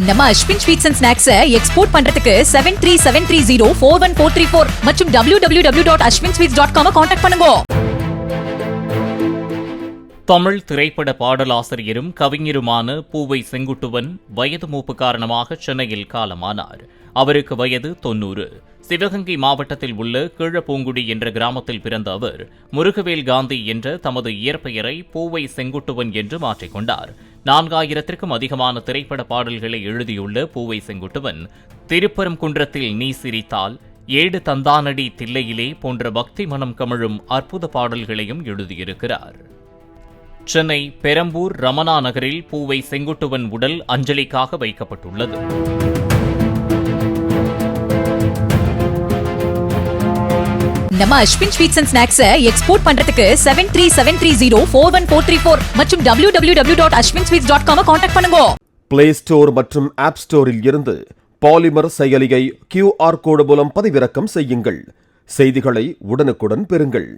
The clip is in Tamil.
நம்ம Ashwin sweets and snacks export பண்றதுக்கு 7373041434 மற்றும் www.ashwinsweets.com கான்டாக்ட் பண்ணுங்க. தமிழ் திரைப்பட பாடலாசிரியரும் கவிஞருமான பூவை செங்குட்டுவன் வயது மூப்பு காரணமாக சென்னையில் காலமானார். அவருக்கு வயது 90. சிவகங்கை மாவட்டத்தில் உள்ள கீழப்பூங்குடி என்ற கிராமத்தில் பிறந்த அவர் முருகவேல் காந்தி என்ற தமது இயற்பெயரை பூவை செங்குட்டுவன் என்று மாற்றிக்கொண்டார். 4000க்கும் அதிகமான திரைப்பட பாடல்களை எழுதியுள்ள பூவை செங்குட்டுவன் திருப்பரங்குன்றத்தில் நீ சிரித்தால், ஏடு தந்தானடி தில்லையிலே போன்ற பக்தி மனம் கமழும் அற்புத பாடல்களையும் எழுதியிருக்கிறார். சென்னை பெரம்பூர் ரமணா நகரில் பூவை செங்குட்டுவன் உடல் அஞ்சலிக்காக வைக்கப்பட்டுள்ளது. நம்ம Ashwin sweets and snacks export பண்றதுக்கு 7373041434 மற்றும் www.ashwinsweets.com கான்டாக்ட் பண்ணுங்க. பிளே ஸ்டோர் மற்றும் ஆப் ஸ்டோரில் இருந்து பாலிமர் செயலியை QR கோடு மூலம் பதிவிறக்கம் செய்யுங்கள். செய்திகளை உடனுக்குடன் பெறுங்கள்.